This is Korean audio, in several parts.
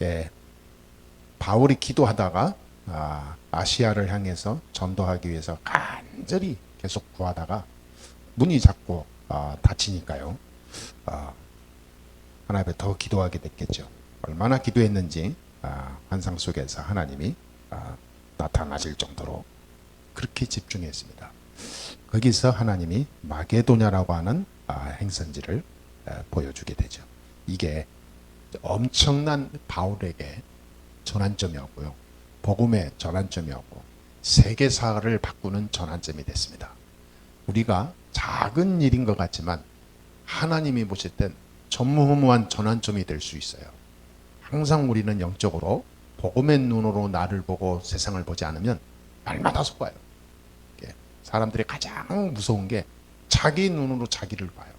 예, 바울이 기도하다가 아시아를 향해서 전도하기 위해서 간절히 계속 구하다가 문이 자꾸 닫히니까요. 하나님 앞에 더 기도하게 됐겠죠. 얼마나 기도했는지 환상 속에서 하나님이 나타나실 정도로 그렇게 집중했습니다. 거기서 하나님이 마게도냐라고 하는 행선지를 보여주게 되죠. 이게 엄청난 바울에게 전환점이었고요. 복음의 전환점이었고 세계사를 바꾸는 전환점이 됐습니다. 우리가 작은 일인 것 같지만 하나님이 보실 땐 전무후무한 전환점이 될 수 있어요. 항상 우리는 영적으로 복음의 눈으로 나를 보고 세상을 보지 않으면 날마다 속아요. 사람들이 가장 무서운 게 자기 눈으로 자기를 봐요.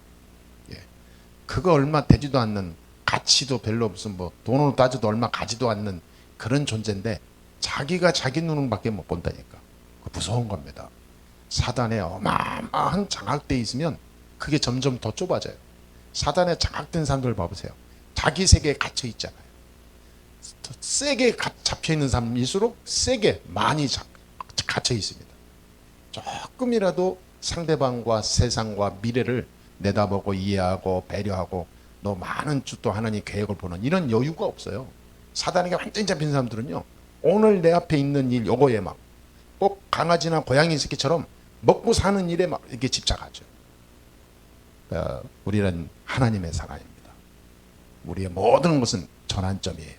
그거 얼마 되지도 않는, 가치도 별로 없은, 돈으로 따져도 얼마 가지도 않는 그런 존재인데 자기가 자기 눈밖에 못 본다니까. 무서운 겁니다. 사단에 어마어마한 장악되어 있으면 그게 점점 더 좁아져요. 사단에 장악된 사람들 봐보세요. 자기 세계에 갇혀 있잖아요. 더 세게 잡혀 있는 사람일수록 세게 많이 갇혀 있습니다. 조금이라도 상대방과 세상과 미래를 내다보고 이해하고 배려하고 너 많은 또 하나님 계획을 보는 이런 여유가 없어요. 사단에게 완전히 잡힌 사람들은요, 오늘 내 앞에 있는 일 요거에 막 꼭 강아지나 고양이 새끼처럼 먹고 사는 일에 막 이렇게 집착하죠. 우리는 하나님의 사람입니다. 우리의 모든 것은 전환점이에요.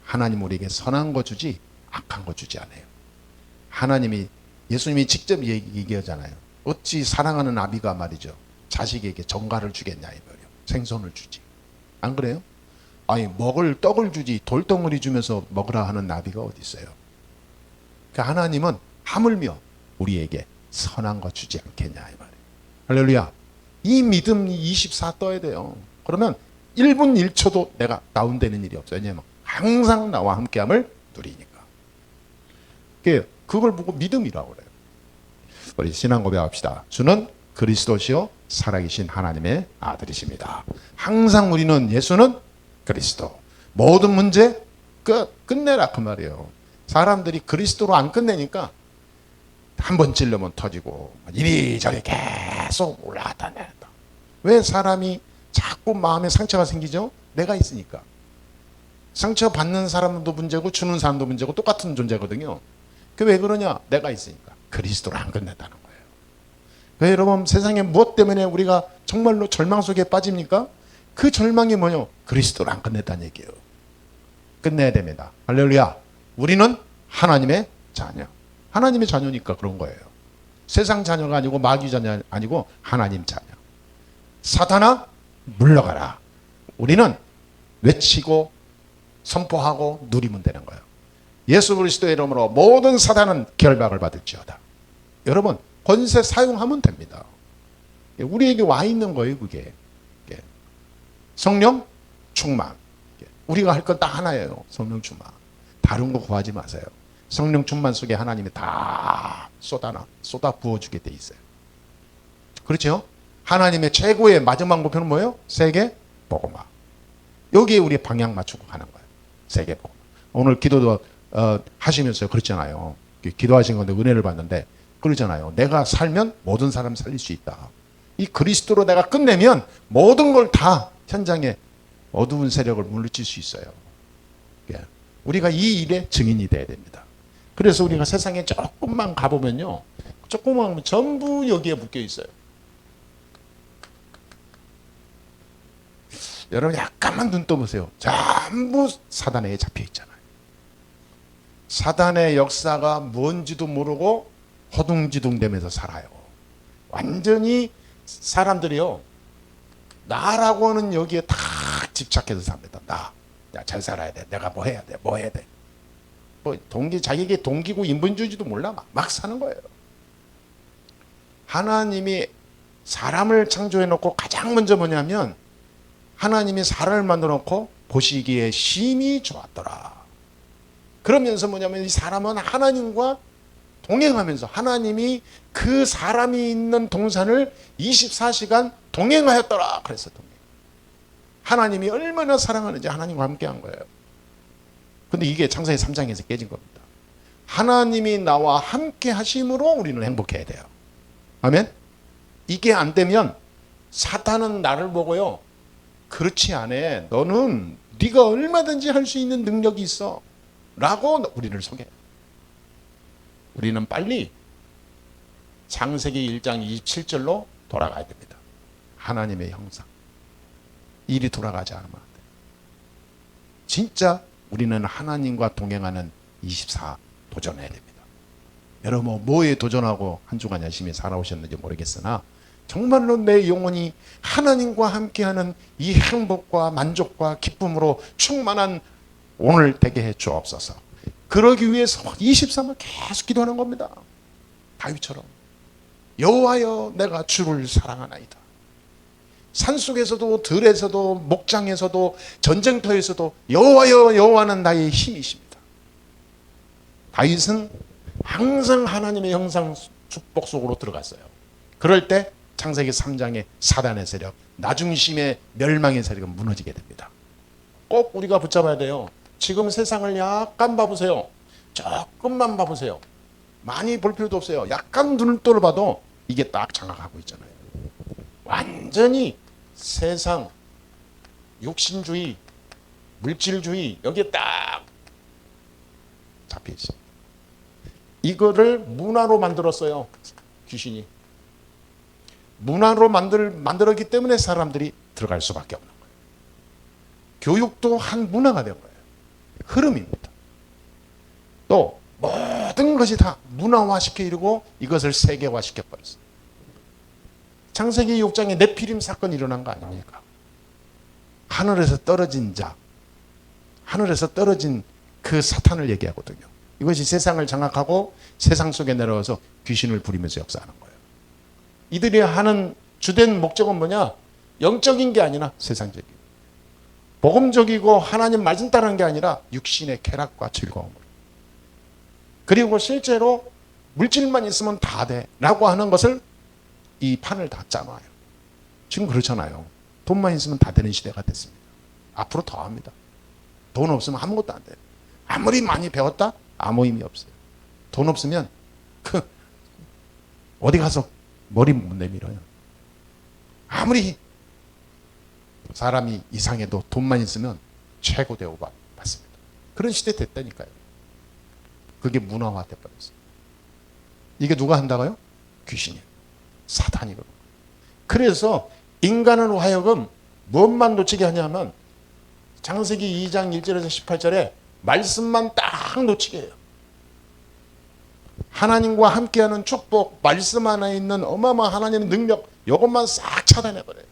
하나님 우리에게 선한 거 주지 악한 거 주지 않아요. 하나님이, 예수님이 직접 얘기하잖아요. 어찌 사랑하는 아비가 말이죠, 자식에게 전가를 주겠냐 이 말이에요. 생선을 주지. 안 그래요? 아니 먹을 떡을 주지 돌덩어리 주면서 먹으라 하는 나비가 어디 있어요? 그러니까 하나님은 하물며 우리에게 선한 거 주지 않겠냐 이 말이에요. 할렐루야. 이 믿음 24 떠야 돼요. 그러면 1분 1초도 내가 다운되는 일이 없어요. 왜냐하면 항상 나와 함께함을 누리니까. 그걸 보고 믿음이라고 그래요. 우리 신앙 고백합시다. 주는 그리스도시요 살아계신 하나님의 아들이십니다. 항상 우리는 예수는 그리스도. 모든 문제 끝내라 그 말이에요. 사람들이 그리스도로 안 끝내니까 한 번 찔르면 터지고 이리저리 계속 올라갔다 내렸다. 왜 사람이 자꾸 마음에 상처가 생기죠? 내가 있으니까. 상처 받는 사람도 문제고 주는 사람도 문제고 똑같은 존재거든요. 그 왜 그러냐? 내가 있으니까. 그리스도로 안 끝낸다는 거예요. 왜 여러분 세상에 무엇 때문에 우리가 정말로 절망 속에 빠집니까? 그 절망이 뭐냐? 그리스도로 안 끝냈다는 얘기예요. 끝내야 됩니다. 할렐루야. 우리는 하나님의 자녀. 하나님의 자녀니까 그런 거예요. 세상 자녀가 아니고 마귀 자녀 아니고 하나님 자녀. 사탄아 물러가라. 우리는 외치고 선포하고 누리면 되는 거예요. 예수 그리스도의 이름으로 모든 사단은 결박을 받을지어다. 여러분 권세 사용하면 됩니다. 우리에게 와 있는 거예요. 그게 성령 충만. 우리가 할 건 딱 하나예요. 성령 충만. 다른 거 구하지 마세요. 성령 충만 속에 하나님이 다 쏟아 부어주게 돼 있어요. 그렇죠? 하나님의 최고의 마지막 목표는 뭐예요? 세계 복음화. 여기에 우리 방향 맞추고 가는 거예요. 세계 복음화. 오늘 기도도 하시면서 그렇잖아요. 기도하신 건데 은혜를 받는데 그러잖아요. 내가 살면 모든 사람 살릴 수 있다. 이 그리스도로 내가 끝내면 모든 걸 다 현장에 어두운 세력을 물리칠 수 있어요. 우리가 이 일에 증인이 돼야 됩니다. 그래서 우리가 세상에 조금만 가보면요, 조금만 가면 전부 여기에 묶여 있어요. 여러분 약간만 눈 떠보세요. 전부 사단에 잡혀 있잖아요. 사단의 역사가 뭔지도 모르고 허둥지둥대면서 살아요. 완전히 사람들이요, 나라고 하는 여기에 다 집착해서 삽니다. 나 잘 살아야 돼. 내가 뭐 해야 돼. 뭐 해야 돼. 자기에게 동기고 인본주의지도 몰라. 막 사는 거예요. 하나님이 사람을 창조해 놓고 가장 먼저 뭐냐면 하나님이 사람을 만들어 놓고 보시기에 심히 좋았더라. 그러면서 뭐냐면 이 사람은 하나님과 동행하면서 하나님이 그 사람이 있는 동산을 24시간 동행하였더라. 그래서 하나님이 얼마나 사랑하는지 하나님과 함께 한 거예요. 근데 이게 창세기 3장에서 깨진 겁니다. 하나님이 나와 함께 하심으로 우리는 행복해야 돼요. 아멘? 이게 안 되면 사탄은 나를 보고요, 그렇지 않아, 너는 네가 얼마든지 할 수 있는 능력이 있어 라고 우리를 속여요. 우리는 빨리 창세기 1장 27절로 돌아가야 됩니다. 하나님의 형상. 일이 돌아가지 않으면 안 돼요. 진짜 우리는 하나님과 동행하는 24 도전해야 됩니다. 여러분 뭐에 도전하고 한 주간 열심히 살아오셨는지 모르겠으나 정말로 내 영혼이 하나님과 함께하는 이 행복과 만족과 기쁨으로 충만한 오늘 되게 해 주옵소서. 그러기 위해서 23을 계속 기도하는 겁니다. 다윗처럼 여호와여 내가 주를 사랑하나이다. 산속에서도 들에서도 목장에서도 전쟁터에서도 여호와여 여호와는 나의 힘이십니다. 다윗은 항상 하나님의 형상 축복 속으로 들어갔어요. 그럴 때 창세기 3장의 사단의 세력, 나중심의 멸망의 세력은 무너지게 됩니다. 꼭 우리가 붙잡아야 돼요. 지금 세상을 약간 봐보세요. 조금만 봐보세요. 많이 볼 필요도 없어요. 약간 눈을 떠봐도 이게 딱 장악하고 있잖아요. 완전히 세상, 육신주의, 물질주의 여기에 딱 잡혀 있어요. 이거를 문화로 만들었어요. 귀신이. 문화로 만들었기 때문에 사람들이 들어갈 수밖에 없는 거예요. 교육도 한 문화가 된 거예요. 흐름입니다. 또 모든 것이 다 문화화시키려고 이것을 세계화 시켜버렸어요. 창세기 6장에 네피림 사건이 일어난 거 아닙니까? 하늘에서 떨어진 자, 하늘에서 떨어진 그 사탄을 얘기하거든요. 이것이 세상을 장악하고 세상 속에 내려와서 귀신을 부리면서 역사하는 거예요. 이들이 하는 주된 목적은 뭐냐? 영적인 게 아니라 세상적인, 복음적이고 하나님 말씀 따르는 게 아니라 육신의 쾌락과 즐거움을, 그리고 실제로 물질만 있으면 다 돼 라고 하는 것을 이 판을 다 짜놔요. 지금 그렇잖아요. 돈만 있으면 다 되는 시대가 됐습니다. 앞으로 더 합니다. 돈 없으면 아무것도 안 돼요. 아무리 많이 배웠다 아무 의미 없어요. 돈 없으면 어디 가서 머리 못 내밀어요. 아무리 사람이 이상해도 돈만 있으면 최고 대우 받습니다. 그런 시대 됐다니까요. 그게 문화화 돼버렸어요. 이게 누가 한다고요? 귀신이에요. 사탄이거든요. 그래서 인간을 하여금 무엇만 놓치게 하냐면 창세기 2장 1절에서 18절에 말씀만 딱 놓치게 해요. 하나님과 함께하는 축복, 말씀 안에 있는 어마어마한 하나님의 능력, 이것만 싹 차단해버려요.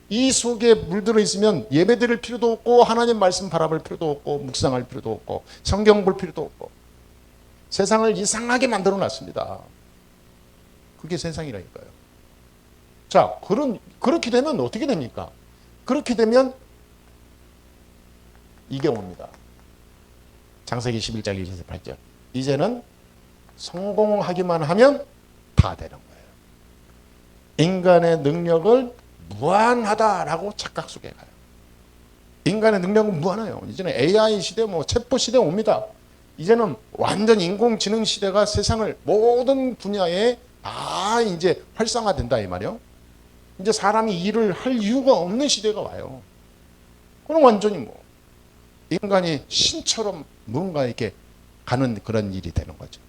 이 속에 물들어 있으면 예배 드릴 필요도 없고 하나님 말씀 바라볼 필요도 없고 묵상할 필요도 없고 성경 볼 필요도 없고 세상을 이상하게 만들어 놨습니다. 그게 세상이라니까요. 자, 그렇게 되면 어떻게 됩니까? 그렇게 되면 이게 옵니다. 창세기 11장 1절에서 8절. 이제는 성공하기만 하면 다 되는 거예요. 인간의 능력을 무한하다라고 착각 속에 가요. 인간의 능력은 무한해요. 이제는 AI 시대, 챗봇 시대 옵니다. 이제는 완전 인공지능 시대가 세상을 모든 분야에 다 이제 활성화된다 이 말이요. 이제 사람이 일을 할 이유가 없는 시대가 와요. 그럼 완전히 인간이 신처럼 뭔가 이렇게 가는 그런 일이 되는 거죠.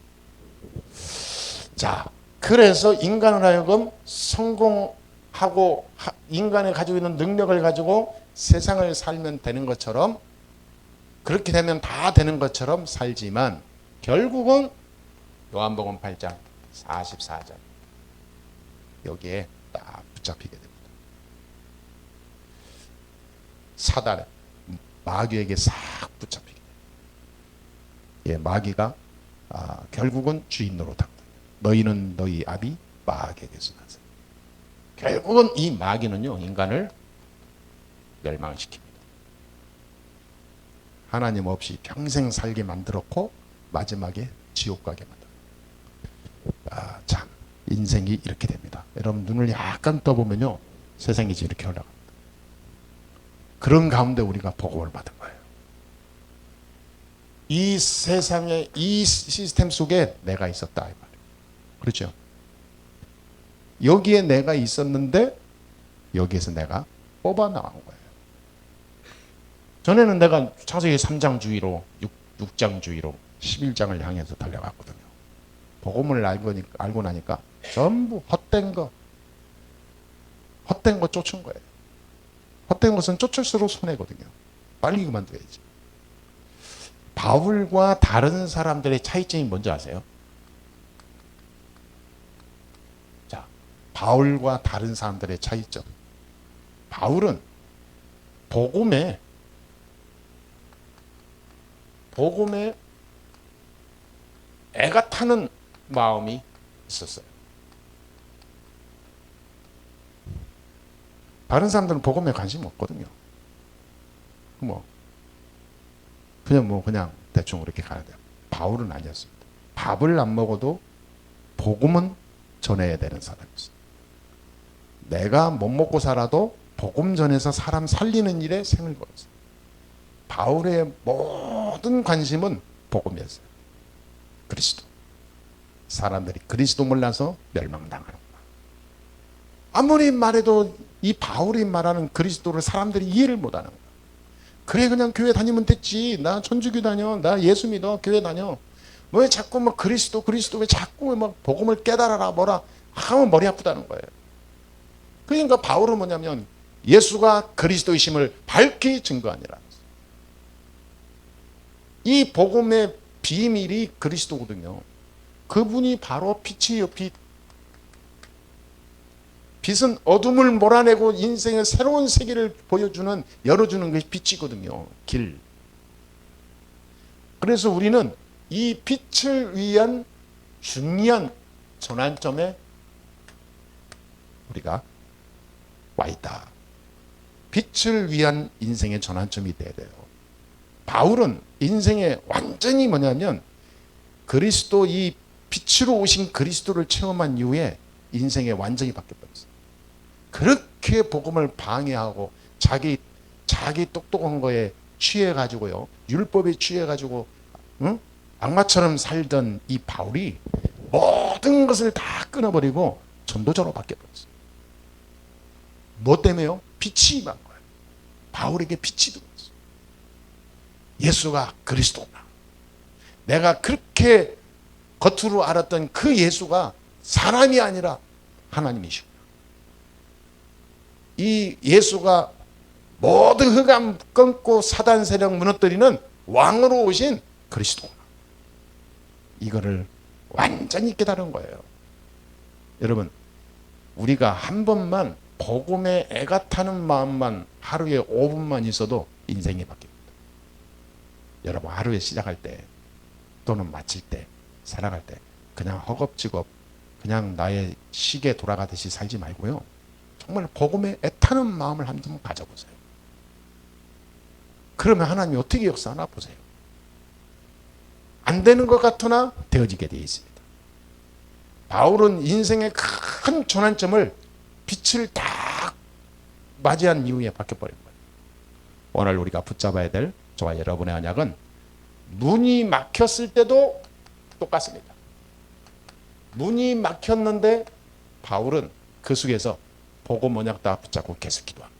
자, 그래서 인간을 하여금 성공하고 인간이 가지고 있는 능력을 가지고 세상을 살면 되는 것처럼, 그렇게 되면 다 되는 것처럼 살지만 결국은 요한복음 8장 44절 여기에 딱 붙잡히게 됩니다. 사단에, 마귀에게 싹 붙잡히게 됩니다. 예, 마귀가 결국은 주인 노릇한 거예요. 너희는 너희 아비 마귀에게서 나서. 결국은 이 마귀는요, 인간을 멸망시킵니다. 하나님 없이 평생 살게 만들었고 마지막에 지옥 가게 만들어요. 참 인생이 이렇게 됩니다. 여러분 눈을 약간 떠보면요, 세상이 이렇게 올라갑니다. 그런 가운데 우리가 복음을 받은 거예요. 이 세상의 이 시스템 속에 내가 있었다 이 말이에요. 그렇죠? 여기에 내가 있었는데 여기에서 내가 뽑아 나간 거예요. 전에는 내가 창세기 3장주의로 6장주의로 11장을 향해서 달려갔거든요. 복음을 알고 나니까 전부 헛된 거 쫓은 거예요. 헛된 것은 쫓을수록 손해거든요. 빨리 그만둬야지. 바울과 다른 사람들의 차이점이 뭔지 아세요? 자, 바울과 다른 사람들의 차이점. 바울은 복음에 애가 타는 마음이 있었어요. 다른 사람들은 복음에 관심이 없거든요. 그냥 대충 그렇게 가야 돼요. 바울은 아니었습니다. 밥을 안 먹어도 복음은 전해야 되는 사람이었어요. 내가 못 먹고 살아도 복음 전해서 사람 살리는 일에 생을 걸었어요. 바울의 모든 관심은 복음이었어요. 그리스도. 사람들이 그리스도 몰라서 멸망당하는구나. 아무리 말해도 이 바울이 말하는 그리스도를 사람들이 이해를 못하는 거야. 그래 그냥 교회 다니면 됐지. 나 천주교 다녀. 나 예수 믿어. 교회 다녀. 왜 자꾸 막 그리스도 왜 자꾸 막 복음을 깨달아라 뭐라 하면 머리 아프다는 거예요. 그러니까 바울은 뭐냐면 예수가 그리스도이심을 밝히 증거하니라. 이 복음의 비밀이 그리스도거든요. 그분이 바로 빛이에요. 빛은 어둠을 몰아내고 인생의 새로운 세계를 열어주는 것이 빛이거든요. 길. 그래서 우리는 이 빛을 위한 중요한 전환점에 우리가 와 있다. 빛을 위한 인생의 전환점이 돼야 돼요. 바울은 인생에 완전히 뭐냐면 그리스도 이 빛으로 오신 그리스도를 체험한 이후에 인생에 완전히 바뀌어버렸어요. 그렇게 복음을 방해하고 자기 똑똑한 거에 취해가지고요. 율법에 취해가지고 악마처럼 살던 이 바울이 모든 것을 다 끊어버리고 전도자로 바뀌어버렸어요. 뭐 때문에요? 빛이 임한 거예요. 바울에게 빛이 들어왔어요. 예수가 그리스도구나. 내가 그렇게 겉으로 알았던 그 예수가 사람이 아니라 하나님이시구나. 이 예수가 모든 흑암 끊고 사단 세력 무너뜨리는 왕으로 오신 그리스도구나. 이거를 완전히 깨달은 거예요. 여러분, 우리가 한 번만 복음에 애가 타는 마음만 하루에 5분만 있어도 인생이 바뀝니다. 여러분, 하루에 시작할 때 또는 마칠 때 살아갈 때 그냥 허겁지겁 그냥 나의 시계 돌아가듯이 살지 말고요. 정말 복음에 애타는 마음을 한번 가져보세요. 그러면 하나님이 어떻게 역사하나 보세요. 안 되는 것 같으나 되어지게 되어 있습니다. 바울은 인생의 큰 전환점을 빛을 딱 맞이한 이후에 바뀌어버린 거예요. 오늘 우리가 붙잡아야 될 저와 여러분의 언약은 문이 막혔을 때도 똑같습니다. 문이 막혔는데 바울은 그 속에서 복음 언약 다 붙잡고 계속 기도한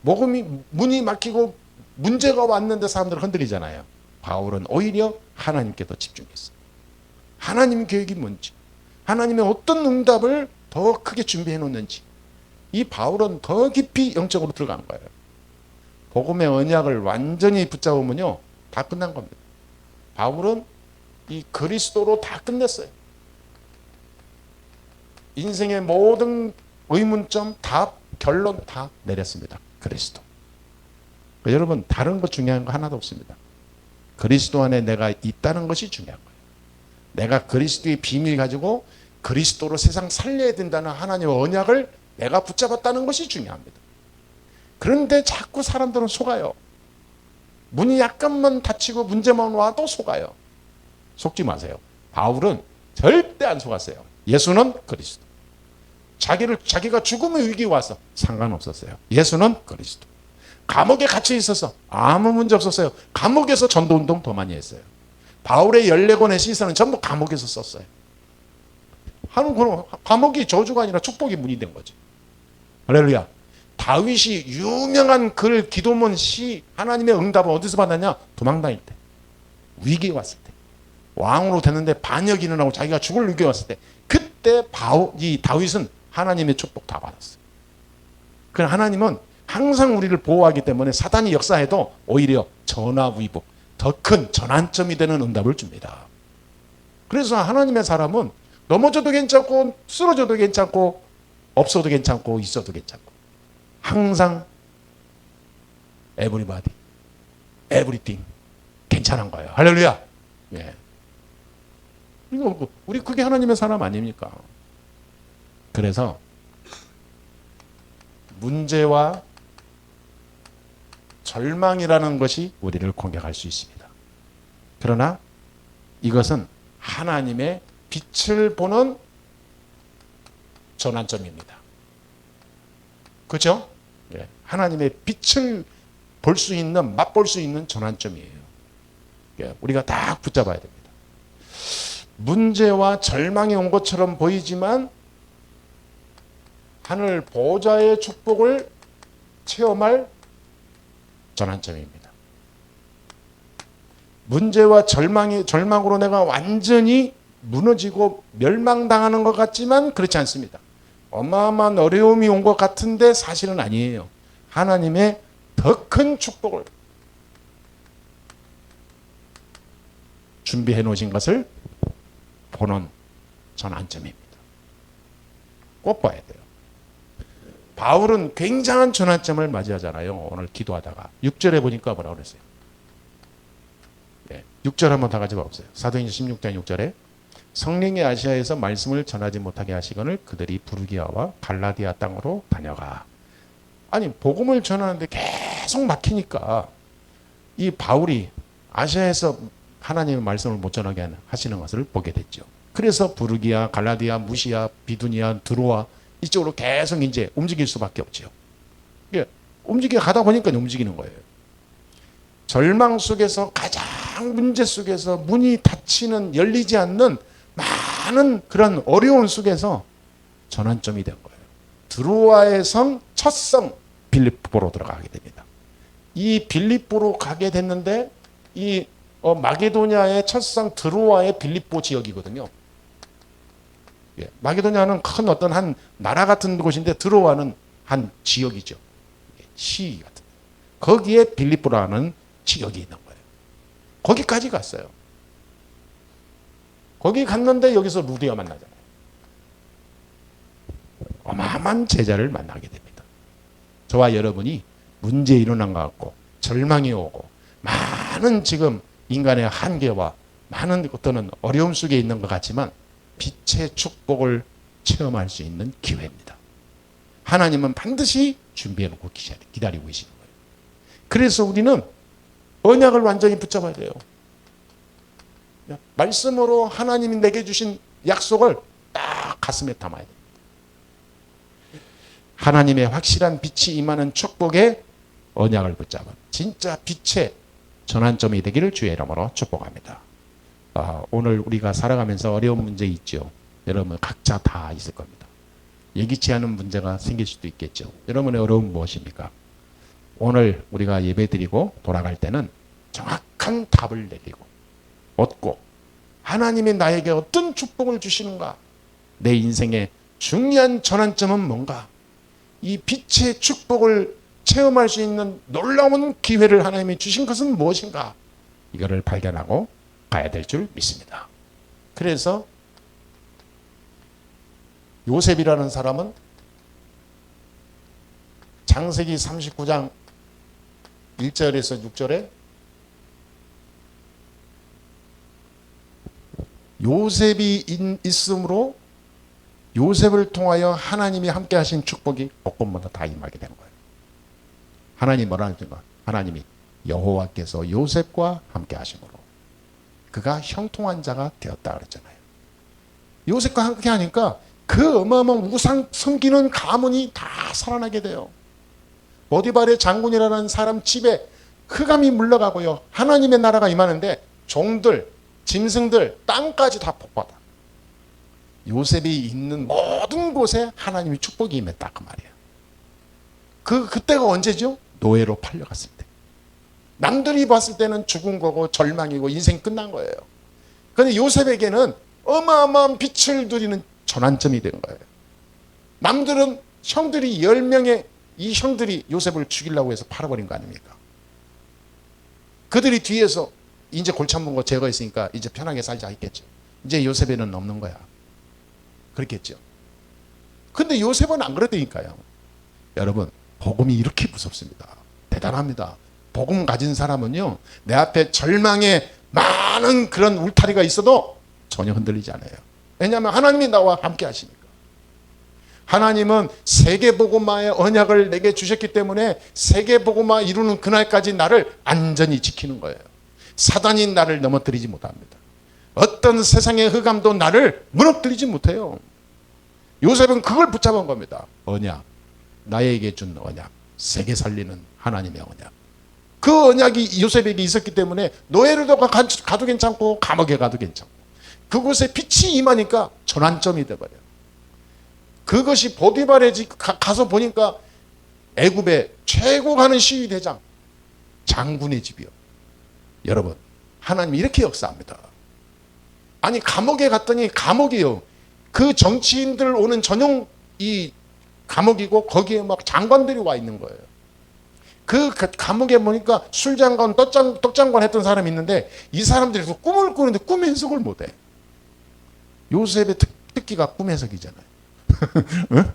거예요. 문이 막히고 문제가 왔는데 사람들 흔들리잖아요. 바울은 오히려 하나님께 더 집중했어요. 하나님 계획이 뭔지, 하나님의 어떤 응답을 더 크게 준비해 놓는지, 이 바울은 더 깊이 영적으로 들어간 거예요. 복음의 언약을 완전히 붙잡으면요, 다 끝난 겁니다. 바울은 이 그리스도로 다 끝냈어요. 인생의 모든 의문점 다 결론 다 내렸습니다. 그리스도. 여러분, 다른 것 중요한 거 하나도 없습니다. 그리스도 안에 내가 있다는 것이 중요한 거예요. 내가 그리스도의 비밀 가지고 그리스도로 세상 살려야 된다는 하나님의 언약을 내가 붙잡았다는 것이 중요합니다. 그런데 자꾸 사람들은 속아요. 문이 약간만 닫히고 문제만 와도 속아요. 속지 마세요. 바울은 절대 안 속았어요. 예수는 그리스도. 자기가 죽음의 위기 와서 상관없었어요. 예수는 그리스도. 감옥에 갇혀 있어서 아무 문제 없었어요. 감옥에서 전도운동 더 많이 했어요. 바울의 14권의 시서는 전부 감옥에서 썼어요. 감옥이 저주가 아니라 축복의 문이 된 거지. 할렐루야. 다윗이 유명한 글 기도문 시 하나님의 응답을 어디서 받았냐? 도망다닐 때, 위기에 왔을 때, 왕으로 됐는데 반역이 일어나고 자기가 죽을 위기에 왔을 때, 그때 이 다윗은 하나님의 축복 다 받았어요. 그 하나님은 항상 우리를 보호하기 때문에 사단이 역사해도 오히려 전화위복, 더 큰 전환점이 되는 응답을 줍니다. 그래서 하나님의 사람은 넘어져도 괜찮고 쓰러져도 괜찮고 없어도 괜찮고 있어도 괜찮고 항상 everybody, everything 괜찮은 거예요. 할렐루야. 예. 우리 그게 하나님의 사람 아닙니까? 그래서 문제와 절망이라는 것이 우리를 공격할 수 있습니다. 그러나 이것은 하나님의 빛을 보는 전환점입니다. 그렇죠? 예. 하나님의 빛을 볼 수 있는, 맛볼 수 있는 전환점이에요. 예. 우리가 딱 붙잡아야 됩니다. 문제와 절망이 온 것처럼 보이지만 하늘 보호자의 축복을 체험할 전환점입니다. 문제와 절망으로 내가 완전히 무너지고 멸망당하는 것 같지만 그렇지 않습니다. 어마어마한 어려움이 온 것 같은데 사실은 아니에요. 하나님의 더 큰 축복을 준비해 놓으신 것을 보는 전환점입니다. 꼭 봐야 돼요. 바울은 굉장한 전환점을 맞이하잖아요. 오늘 기도하다가 6절에 보니까 뭐라고 그랬어요? 네, 6절 한번 다 가지고 와보세요. 사도행전 16장 6절에 성령이 아시아에서 말씀을 전하지 못하게 하시거늘 그들이 부르기아와 갈라디아 땅으로 다녀가. 아니 복음을 전하는데 계속 막히니까 이 바울이 아시아에서 하나님의 말씀을 못 전하게 하시는 것을 보게 됐죠. 그래서 부르기아, 갈라디아, 무시아, 비두니아, 드로아 이쪽으로 계속 이제 움직일 수밖에 없죠. 움직여 가다 보니까 움직이는 거예요. 절망 속에서 가장 문제 속에서 문이 닫히는 열리지 않는 많은 그런 어려운 속에서 전환점이 된 거예요. 드로아의 성, 첫 성 빌립보로 들어가게 됩니다. 이 빌립보로 가게 됐는데 이 마게도냐의 첫 성 드로아의 빌립보 지역이거든요. 예, 마게도냐는 큰 어떤 한 나라 같은 곳인데 드로아는 한 지역이죠. 시 같은. 거기에 빌립보라는 지역이 있는 거예요. 거기까지 갔어요. 거기 갔는데 여기서 루디아 만나잖아요. 어마어마한 제자를 만나게 됩니다. 저와 여러분이 문제 일어난 것 같고 절망이 오고 많은 지금 인간의 한계와 많은 어떤 어려움 속에 있는 것 같지만 빛의 축복을 체험할 수 있는 기회입니다. 하나님은 반드시 준비해놓고 기다리고 계시는 거예요. 그래서 우리는 언약을 완전히 붙잡아야 돼요. 말씀으로 하나님이 내게 주신 약속을 딱 가슴에 담아야 돼요. 하나님의 확실한 빛이 임하는 축복에 언약을 붙잡은 진짜 빛의 전환점이 되기를 주의 이름으로 축복합니다. 오늘 우리가 살아가면서 어려운 문제 있죠. 여러분 각자 다 있을 겁니다. 예기치 않은 문제가 생길 수도 있겠죠. 여러분의 어려움은 무엇입니까? 오늘 우리가 예배드리고 돌아갈 때는 정확한 답을 내리고 얻고 하나님이 나에게 어떤 축복을 주시는가? 내 인생의 중요한 전환점은 뭔가? 이 빛의 축복을 체험할 수 있는 놀라운 기회를 하나님이 주신 것은 무엇인가? 이거를 발견하고 가야 될 줄 믿습니다. 그래서 요셉이라는 사람은 창세기 39장 1절에서 6절에 요셉이 있으므로 요셉을 통하여 하나님이 함께 하신 축복이 곳곳마다 다 임하게 되는 거예요. 하나님이 뭐라는 거예요? 하나님이 여호와께서 요셉과 함께 하심으로 그가 형통한 자가 되었다 그랬잖아요. 요셉과 함께 하니까 그 어마어마한 우상 섬기는 가문이 다 살아나게 돼요. 보디발의 장군이라는 사람 집에 흑암이 물러가고요. 하나님의 나라가 임하는데 종들, 짐승들, 땅까지 다 복받아. 요셉이 있는 모든 곳에 하나님의 축복이 임했다 그 말이에요. 그때가 언제죠? 노예로 팔려갔을 때. 남들이 봤을 때는 죽은 거고 절망이고 인생 끝난 거예요. 그런데 요셉에게는 어마어마한 빛을 누리는 전환점이 된 거예요. 남들은 형들이 10명의 이 형들이 요셉을 죽이려고 해서 팔아버린 거 아닙니까? 그들이 뒤에서 이제 골치 아픈 거 제거했으니까 이제 편하게 살자 했겠죠. 이제 요셉에는 없는 거야. 그렇겠죠. 근데 요셉은 안 그랬다니까요. 여러분, 복음이 이렇게 무섭습니다. 대단합니다. 복음 가진 사람은요, 내 앞에 절망의 많은 그런 울타리가 있어도 전혀 흔들리지 않아요. 왜냐하면 하나님이 나와 함께 하시니까. 하나님은 세계복음화의 언약을 내게 주셨기 때문에 세계복음화 이루는 그날까지 나를 안전히 지키는 거예요. 사단이 나를 넘어뜨리지 못합니다. 어떤 세상의 흑암도 나를 무너뜨리지 못해요. 요셉은 그걸 붙잡은 겁니다. 언약, 나에게 준 언약, 세계 살리는 하나님의 언약. 그 언약이 요셉에게 있었기 때문에 노예로도 가도 괜찮고 감옥에 가도 괜찮고 그곳에 빛이 임하니까 전환점이 돼버려요. 그것이 보디발의 집 가서 보니까 애굽의 최고 가는 시위대장 장군의 집이요. 여러분, 하나님이 이렇게 역사합니다. 아니 감옥에 갔더니 감옥이요. 그 정치인들 오는 전용 이 감옥이고 거기에 막 장관들이 와 있는 거예요. 그 감옥에 보니까 술장관, 떡장관 했던 사람이 있는데 이 사람들이 꿈을 꾸는데 꿈 해석을 못해. 요셉의 특기가 꿈 해석이잖아요. 응?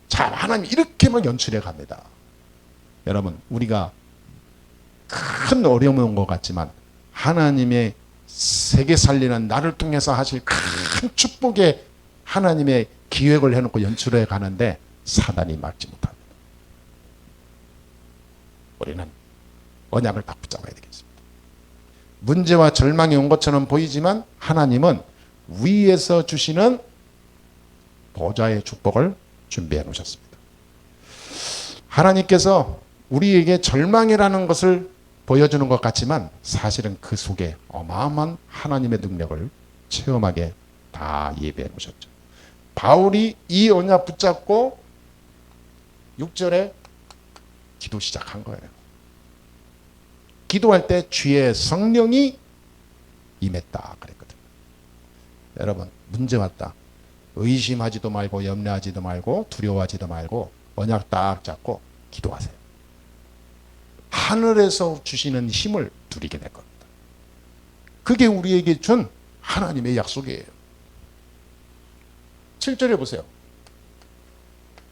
자, 하나님 이렇게만 연출해 갑니다. 여러분, 우리가 큰 어려움이 온 것 같지만 하나님의 세계 살리는 나를 통해서 하실 큰 축복의 하나님의 기획을 해놓고 연출해 가는데 사단이 막지 못합니다. 우리는 언약을 딱 붙잡아야 되겠습니다. 문제와 절망이 온 것처럼 보이지만 하나님은 위에서 주시는 보좌의 축복을 준비해 놓으셨습니다. 하나님께서 우리에게 절망이라는 것을 보여주는 것 같지만 사실은 그 속에 어마어마한 하나님의 능력을 체험하게 다 예배해 놓으셨죠. 바울이 이 언약 붙잡고 6절에 기도 시작한 거예요. 기도할 때 주의 성령이 임했다 그랬거든요. 여러분, 문제 왔다. 의심하지도 말고 염려하지도 말고 두려워하지도 말고 언약 딱 잡고 기도하세요. 하늘에서 주시는 힘을 누리게 될 겁니다. 그게 우리에게 준 하나님의 약속이에요. 7절에 보세요.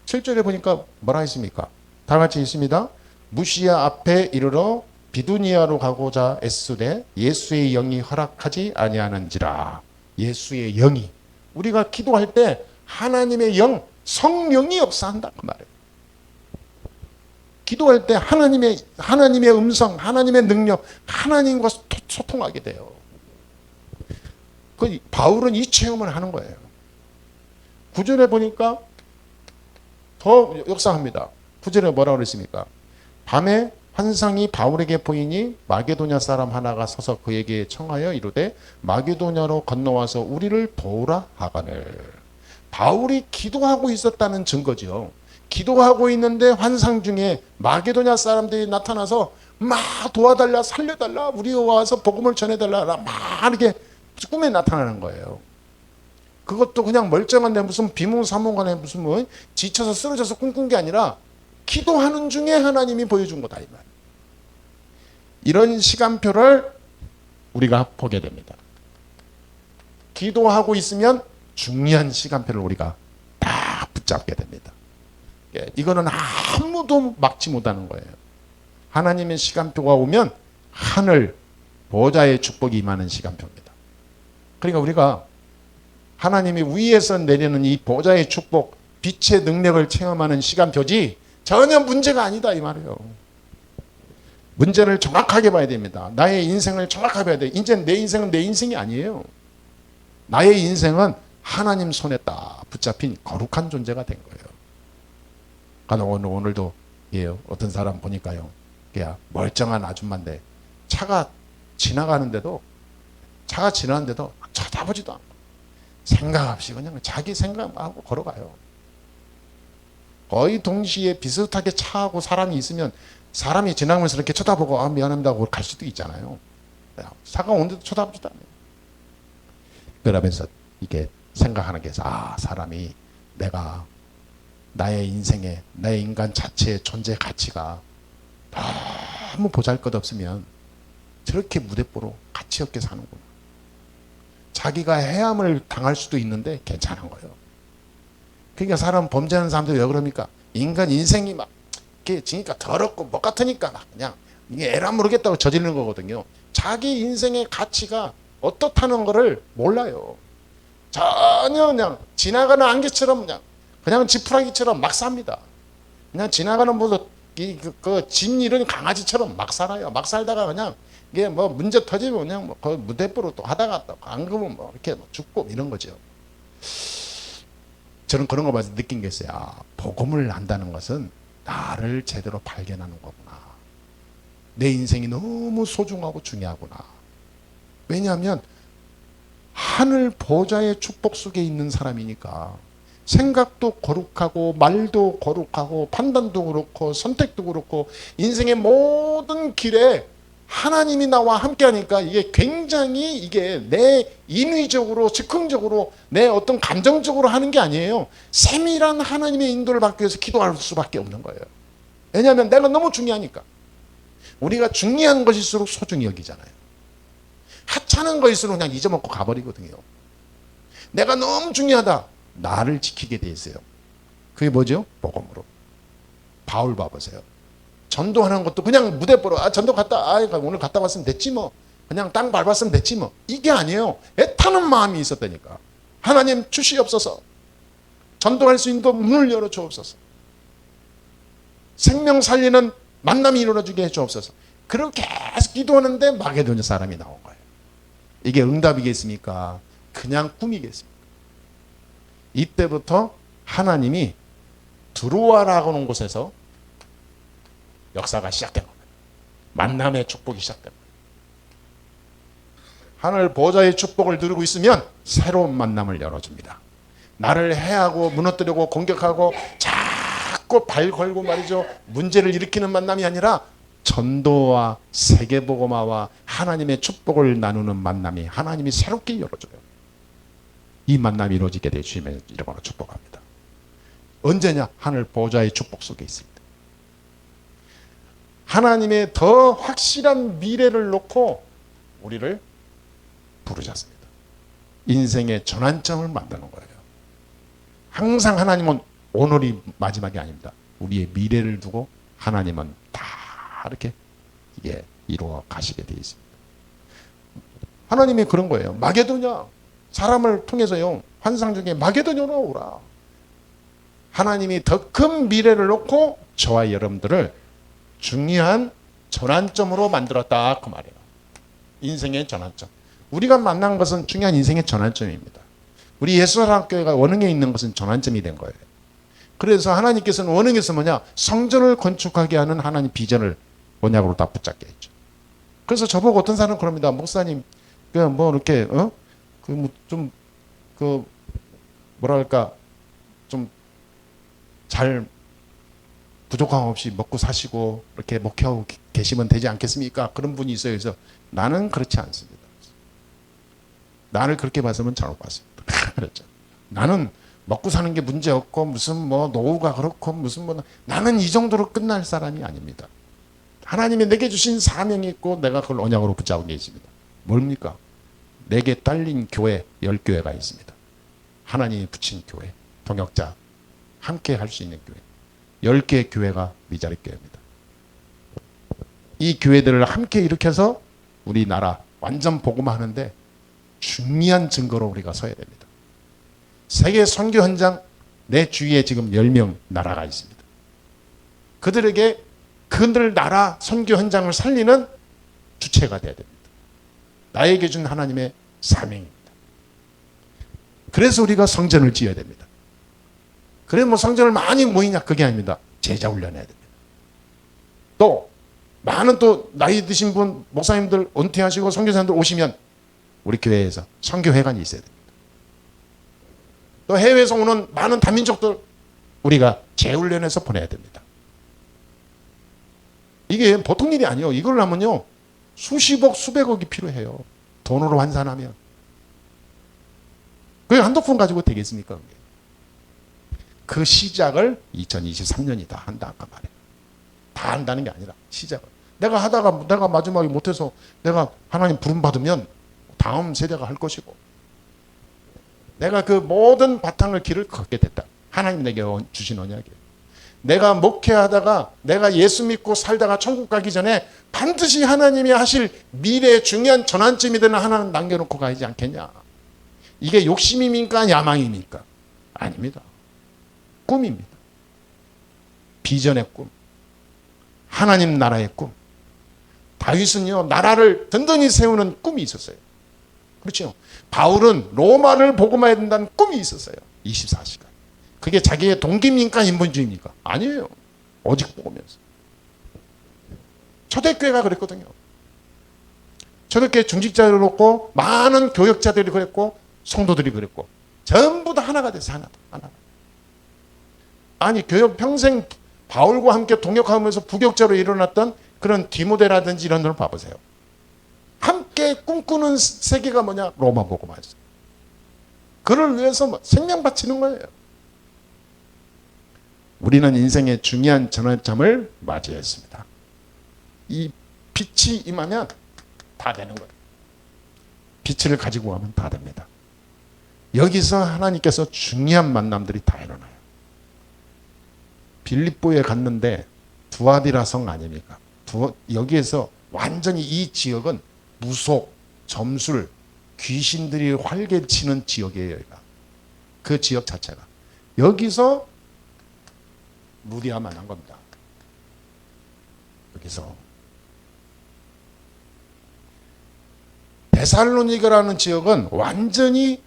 7절에 보니까 뭐라 했습니까? 다 같이 있습니다. 무시야 앞에 이르러 비두니아로 가고자 애쓰되 예수의 영이 허락하지 아니하는지라. 예수의 영이, 우리가 기도할 때 하나님의 영, 성령이 역사한다 그 말이에요. 기도할 때 하나님의 음성, 하나님의 능력, 하나님과 소통하게 돼요. 바울은 이 체험을 하는 거예요. 9절에 보니까 더 역사합니다. 9절에 뭐라고 그랬습니까? 밤에 환상이 바울에게 보이니 마게도냐 사람 하나가 서서 그에게 청하여 이르되 마게도냐로 건너와서 우리를 도우라 하거늘. 바울이 기도하고 있었다는 증거죠. 기도하고 있는데 환상 중에 마게도냐 사람들이 나타나서 막 도와달라, 살려달라, 우리 와서 복음을 전해달라 막 이렇게 꿈에 나타나는 거예요. 그것도 그냥 멀쩡한데 무슨 비몽사몽간에 무슨 뭐 지쳐서 쓰러져서 꿈꾼 게 아니라 기도하는 중에 하나님이 보여준 거다 이 말. 이런 시간표를 우리가 보게 됩니다. 기도하고 있으면 중요한 시간표를 우리가 다 붙잡게 됩니다. 이거는 아무도 막지 못하는 거예요. 하나님의 시간표가 오면 하늘 보좌의 축복이 임하는 시간표입니다. 그러니까 우리가 하나님이 위에서 내리는 이 보좌의 축복, 빛의 능력을 체험하는 시간표지 전혀 문제가 아니다 이 말이에요. 문제를 정확하게 봐야 됩니다. 나의 인생을 정확하게 봐야 돼요. 이제 내 인생은 내 인생이 아니에요. 나의 인생은 하나님 손에 딱 붙잡힌 거룩한 존재가 된 거예요. 오늘도 예, 어떤 사람 보니까요, 그냥 멀쩡한 아줌마인데 차가 지나가는데도 쳐다보지도 않고 생각 없이 그냥 자기 생각하고 걸어가요. 거의 동시에 비슷하게 차하고 사람이 있으면 사람이 지나가면서 이렇게 쳐다보고 아 미안합니다 하고 갈 수도 있잖아요. 차가 오는데도 쳐다보지도 않아요. 그러면서 이게 생각하는 게 아, 사람이 내가 나의 인생에 내 인간 자체의 존재 가치가 너무 보잘것없으면 저렇게 무대뽀로 가치 없게 사는구나. 자기가 해함을 당할 수도 있는데 괜찮은 거예요. 그러니까 사람 범죄하는 사람들이 왜 그럽니까? 인간 인생이 막 이렇게 지니까 더럽고 뭐 같으니까 막 그냥 이게 에라 모르겠다고 저지르는 거거든요. 자기 인생의 가치가 어떻다는 거를 몰라요. 전혀 그냥 지나가는 안개처럼 그냥 지푸라기처럼 막 삽니다. 그냥 지나가는 집 잃은 강아지처럼 막 살아요. 막 살다가 그냥 이게 뭐 문제 터지면 그냥 뭐 그 무대뽀로 또 하다가 또 안 그러면 뭐 이렇게 뭐 죽고 이런 거죠. 저는 그런 거 봐서 느낀 게 있어요. 아, 복음을 안다는 것은 나를 제대로 발견하는 거구나. 내 인생이 너무 소중하고 중요하구나. 왜냐하면 하늘 보좌의 축복 속에 있는 사람이니까 생각도 거룩하고 말도 거룩하고 판단도 그렇고 선택도 그렇고 인생의 모든 길에 하나님이 나와 함께 하니까 이게 굉장히 이게 내 인위적으로 즉흥적으로 내 어떤 감정적으로 하는 게 아니에요. 세밀한 하나님의 인도를 받기 위해서 기도할 수밖에 없는 거예요. 왜냐하면 내가 너무 중요하니까. 우리가 중요한 것일수록 소중히 여기잖아요. 하찮은 것일수록 그냥 잊어먹고 가버리거든요. 내가 너무 중요하다. 나를 지키게 돼 있어요. 그게 뭐죠? 복음으로. 바울 봐보세요. 전도하는 것도 그냥 무대뽀로 전도 갔다 오늘 갔다 왔으면 됐지 뭐. 그냥 땅 밟았으면 됐지 뭐. 이게 아니에요. 애타는 마음이 있었다니까. 하나님 주시옵소서. 전도할 수 있는 문을 열어 주옵소서. 생명 살리는 만남이 이루어지게 해 주옵소서. 그렇게 계속 기도하는데 마게도냐 사람이 나온 거예요. 이게 응답이겠습니까? 그냥 꿈이겠습니까? 이때부터 하나님이 들어와라고 하는 곳에서 역사가 시작된 겁니다. 만남의 축복이 시작된 겁니다. 하늘 보좌의 축복을 누리고 있으면 새로운 만남을 열어줍니다. 나를 해하고 무너뜨리고 공격하고 자꾸 발 걸고 말이죠. 문제를 일으키는 만남이 아니라 전도와 세계복음화와 하나님의 축복을 나누는 만남이 하나님이 새롭게 열어줘요. 이 만남이 이루어지게 되시면 이름으로 축복합니다. 언제냐? 하늘 보좌의 축복 속에 있습니다. 하나님의 더 확실한 미래를 놓고 우리를 부르셨습니다. 인생의 전환점을 만드는 거예요. 항상 하나님은 오늘이 마지막이 아닙니다. 우리의 미래를 두고 하나님은 다 이렇게 이게 이루어 가시게 되어 있습니다. 하나님이 그런 거예요. 마게도냐 사람을 통해서요. 환상 중에 마게도냐로 오라. 하나님이 더 큰 미래를 놓고 저와 여러분들을 중요한 전환점으로 만들었다 그 말이에요. 인생의 전환점. 우리가 만난 것은 중요한 인생의 전환점입니다. 우리 예수사랑교회가 원흥에 있는 것은 전환점이 된 거예요. 그래서 하나님께서는 원흥에서 뭐냐? 성전을 건축하게 하는 하나님 비전을 언약으로 다 붙잡게 했죠. 그래서 저보고 어떤 사람은 그럽니다. 목사님, 뭐 이렇게 뭐랄까 좀 잘 부족함 없이 먹고 사시고 이렇게 목회하고 계시면 되지 않겠습니까? 그런 분이 있어요. 그래서 나는 그렇지 않습니다. 나를 그렇게 봐서는 잘못 봤습니다. 그렇죠. 나는 먹고 사는 게 문제 없고 무슨 뭐 노후가 그렇고 무슨 뭐 나는 이 정도로 끝날 사람이 아닙니다. 하나님이 내게 주신 사명이 있고 내가 그걸 언약으로 붙잡고 계십니다. 뭡니까? 내게 딸린 교회 10교회가 있습니다. 하나님이 붙인 교회, 동역자 함께 할 수 있는 교회 10개의 교회가 미자리 교회입니다. 이 교회들을 함께 일으켜서 우리나라 완전 복음화하는데 중요한 증거로 우리가 서야 됩니다. 세계 선교 현장 내 주위에 지금 10명 나라가 있습니다. 그들에게 그들 나라 선교 현장을 살리는 주체가 돼야 됩니다. 나에게 준 하나님의 사명입니다. 그래서 우리가 성전을 지어야 됩니다. 그래서 뭐 성전을 많이 모이냐 그게 아닙니다. 제자 훈련해야 됩니다. 또 많은 또 나이 드신 분 목사님들 은퇴하시고 선교사님들 오시면 우리 교회에서 선교회관이 있어야 됩니다. 또 해외에서 오는 많은 다민족들 우리가 재훈련해서 보내야 됩니다. 이게 보통 일이 아니에요. 이걸 하면요 수십억 수백억이 필요해요. 돈으로 환산하면. 그게 한두 푼 가지고 되겠습니까? 그 시작을 2023년이 다 한다 아까 말이에요. 다 한다는 게 아니라 시작을. 내가 하다가 내가 마지막에 못해서 내가 하나님 부름 받으면 다음 세대가 할 것이고 내가 그 모든 바탕을 길을 걷게 됐다. 하나님 내게 주신 언약이에요. 내가 목회하다가 내가 예수 믿고 살다가 천국 가기 전에 반드시 하나님이 하실 미래의 중요한 전환점이 되는 하나는 남겨놓고 가지 않겠냐. 이게 욕심입니까? 야망입니까? 아닙니다. 꿈입니다. 비전의 꿈. 하나님 나라의 꿈. 다윗은요 나라를 든든히 세우는 꿈이 있었어요. 그렇죠. 바울은 로마를 복음화해야 된다는 꿈이 있었어요. 24시간. 그게 자기의 동기입니까? 인본주의입니까? 아니에요. 오직 복음이었어요. 초대교회가 그랬거든요. 초대교회 중직자를 놓고 많은 교역자들이 그랬고 성도들이 그랬고 전부 다 하나가 됐어요. 하나. 아니 교역 평생 바울과 함께 동역하면서 부격자로 일어났던 그런 디모데라든지 이런 분을 봐보세요. 함께 꿈꾸는 세계가 뭐냐? 로마 복음화였어요. 그를 위해서 생명 바치는 거예요. 우리는 인생의 중요한 전환점을 맞이했습니다. 이 빛이 임하면 다 되는 거예요. 빛을 가지고 가면 다 됩니다. 여기서 하나님께서 중요한 만남들이 다 일어나요. 빌립보에 갔는데 두아디라 성 아닙니까? 여기에서 완전히 이 지역은 무속, 점술, 귀신들이 활개치는 지역이에요. 여기가. 그 지역 자체가. 여기서 루디아 만난 겁니다. 여기서 데살로니가라는 지역은 완전히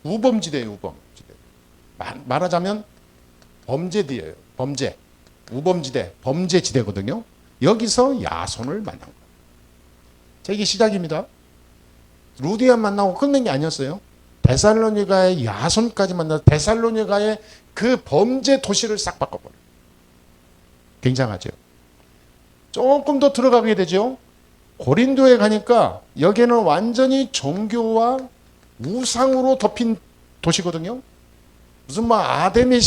우범지대예요. 우범지대. 말하자면 범죄지대예요. 범죄. 우범지대, 범죄지대거든요. 여기서 야손을 만난 거예요. 자, 이게 시작입니다. 루디아 만나고 끝낸 게 아니었어요. 데살로니가의 야손까지 만나서 데살로니가의 그 범죄 도시를 싹 바꿔버려요. 굉장하죠. 조금 더 들어가게 되죠. 고린도에 가니까 여기는 완전히 종교와 우상으로 덮인 도시거든요. 무슨 아데미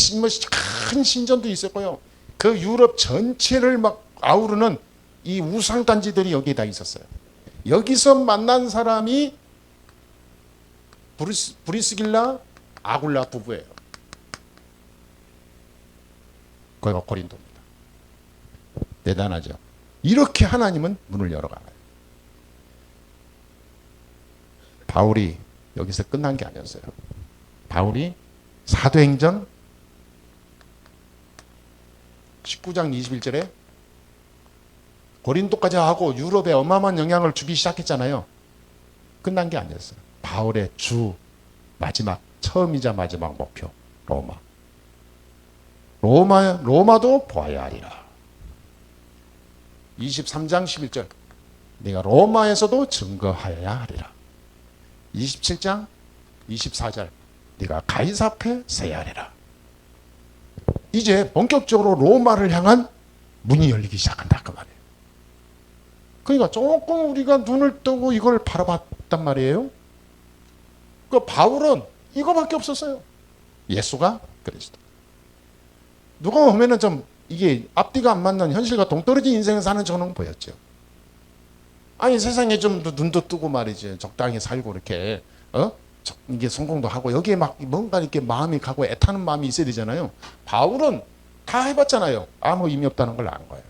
큰 신전도 있었고요. 그 유럽 전체를 막 아우르는 이 우상 단지들이 여기에 다 있었어요. 여기서 만난 사람이 브리스길라 아굴라 부부예요. 거기가 고린도입니다. 대단하죠. 이렇게 하나님은 문을 열어가요. 바울이 여기서 끝난 게 아니었어요. 바울이 사도행전 19장 21절에 고린도까지 하고 유럽에 어마어마한 영향을 주기 시작했잖아요. 끝난 게 아니었어요. 바울의 마지막 처음이자 마지막 목표 로마. 로마도 보아야 하리라. 23장 11절 내가 로마에서도 증거하여야 하리라. 27장 24절 네가 가이사 앞에 서야 하리라. 이제 본격적으로 로마를 향한 문이 열리기 시작한다 그 말이에요. 그러니까 조금 우리가 눈을 뜨고 이걸 바라봤단 말이에요. 그 바울은 이거밖에 없었어요. 예수가 그리스도. 누가 보면은 좀 이게 앞뒤가 안 맞는 현실과 동떨어진 인생을 사는 저는 보였죠. 아니 세상에 좀 눈도 뜨고 말이지 적당히 살고 이렇게 이게 성공도 하고 여기에 막 뭔가 이렇게 마음이 가고 애타는 마음이 있어야 되잖아요. 바울은 다 해봤잖아요. 아무 의미 없다는 걸 안 거예요.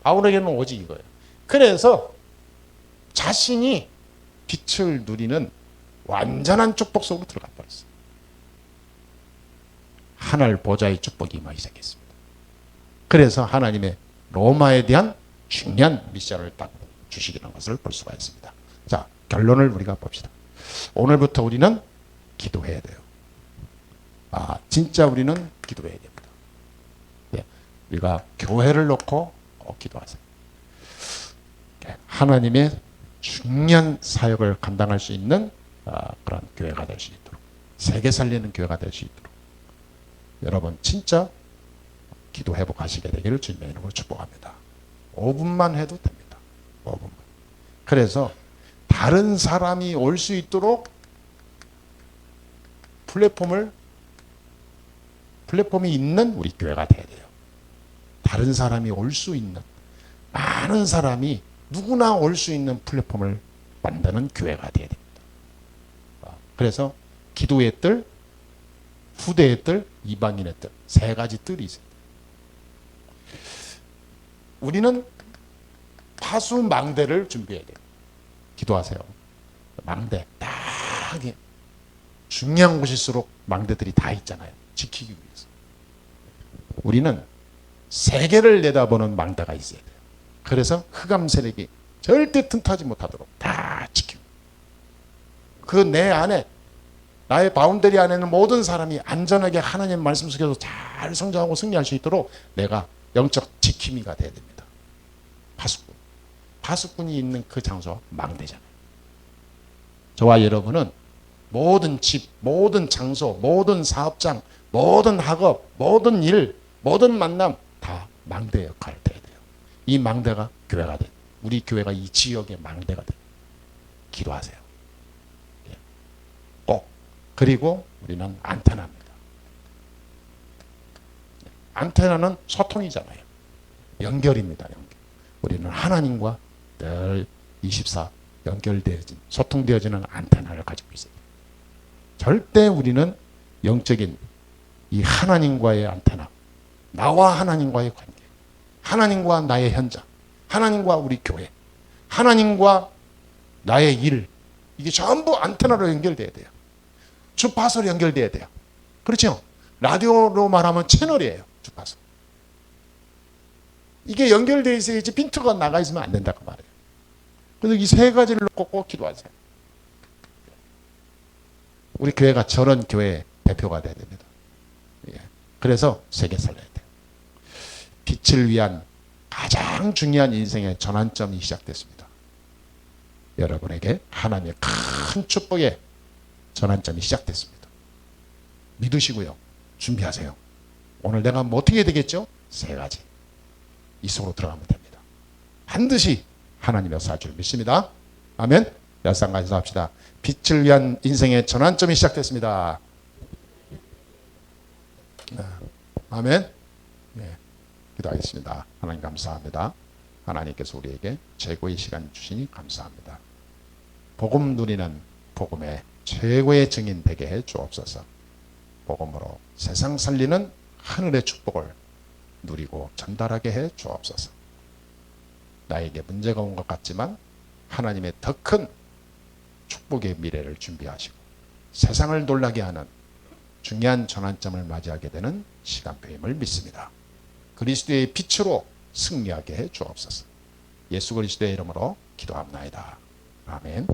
바울에게는 오직 이거예요. 그래서 자신이 빛을 누리는 완전한 축복 속으로 들어가 버렸어요. 하늘 보좌의 축복이 임하기 시작했습니다. 그래서 하나님의 로마에 대한 중요한 미션을 딱 주시기는 것을 볼 수가 있습니다. 자, 결론을 우리가 봅시다. 오늘부터 우리는 기도해야 돼요. 진짜 우리는 기도해야 됩니다. 네, 우리가 교회를 놓고 기도하세요. 하나님의 중요한 사역을 감당할 수 있는 그런 교회가 될 수 있도록, 세계 살리는 교회가 될 수 있도록 여러분 진짜 기도 회복하시게 되기를 주님의 이름으로 축복합니다. 5분만 해도 됩니다. 5분만. 그래서 다른 사람이 올 수 있도록 플랫폼이 있는 우리 교회가 돼야 돼요. 다른 사람이 올 수 있는, 많은 사람이 누구나 올 수 있는 플랫폼을 만드는 교회가 돼야 됩니다. 그래서 기도의 뜰, 후대의 뜰, 이방인의 뜰, 세 가지 뜰이 있어요. 우리는 파수 망대를 준비해야 돼요. 기도하세요. 망대, 딱 중요한 곳일수록 망대들이 다 있잖아요. 지키기 위해서. 우리는 세계를 내다보는 망대가 있어야 돼요. 그래서 흑암 세력이 절대 틈타지 못하도록 다 지키고, 그 내 안에, 나의 바운더리 안에는 모든 사람이 안전하게 하나님 말씀 속에서 잘 성장하고 승리할 수 있도록 내가 영적 지킴이가 돼야 됩니다. 파수꾼이 있는 그 장소가 망대잖아요. 저와 여러분은 모든 집, 모든 장소, 모든 사업장, 모든 학업, 모든 일, 모든 만남 다 망대 역할을 해야 돼요. 이 망대가 교회가 돼요. 우리 교회가 이 지역의 망대가 돼요. 기도하세요. 꼭. 그리고 우리는 안테나입니다. 안테나는 소통이잖아요. 연결입니다. 연결. 우리는 하나님과 늘 24 연결되어진, 소통되어지는 안테나를 가지고 있어요. 절대 우리는 영적인 이 하나님과의 안테나, 나와 하나님과의 관계, 하나님과 나의 현장, 하나님과 우리 교회, 하나님과 나의 일, 이게 전부 안테나로 연결돼야 돼요. 주파수로 연결돼야 돼요. 그렇죠? 라디오로 말하면 채널이에요. 주파수. 이게 연결되어 있어야지 빈트가 나가 있으면 안 된다고 말해요. 그래서 이 세 가지를 놓고 꼭 기도하세요. 우리 교회가 저런 교회의 대표가 돼야 됩니다. 그래서 세계 살려야 돼요. 빛을 위한 가장 중요한 인생의 전환점이 시작됐습니다. 여러분에게 하나님의 큰 축복의 전환점이 시작됐습니다. 믿으시고요. 준비하세요. 오늘 내가 뭐 어떻게 해야 되겠죠? 세 가지. 이 속으로 들어가면 됩니다. 반드시 하나님의 역사할 줄 믿습니다. 아멘. 열상가에서 합시다. 빛을 위한 인생의 전환점이 시작됐습니다. 아멘. 네, 기도하겠습니다. 하나님 감사합니다. 하나님께서 우리에게 최고의 시간 주시니 감사합니다. 복음 누리는 복음의 최고의 증인 되게 해 주옵소서. 복음으로 세상 살리는 하늘의 축복을 누리고 전달하게 해 주옵소서. 나에게 문제가 온 것 같지만 하나님의 더 큰 축복의 미래를 준비하시고 세상을 놀라게 하는 중요한 전환점을 맞이하게 되는 시간표임을 믿습니다. 그리스도의 빛으로 승리하게 해 주옵소서. 예수 그리스도의 이름으로 기도합나이다. 아멘.